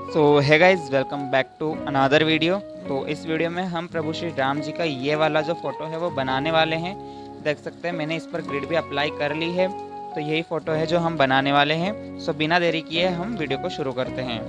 So hey guys, welcome back to another video. तो इस वीडियो में हम प्रभु श्री राम जी का ये वाला जो फ़ोटो है वो बनाने वाले हैं। देख सकते हैं मैंने इस पर ग्रिड भी अप्लाई कर ली है। तो यही फ़ोटो है जो हम बनाने वाले हैं। सो बिना देरी किए हम वीडियो को शुरू करते हैं।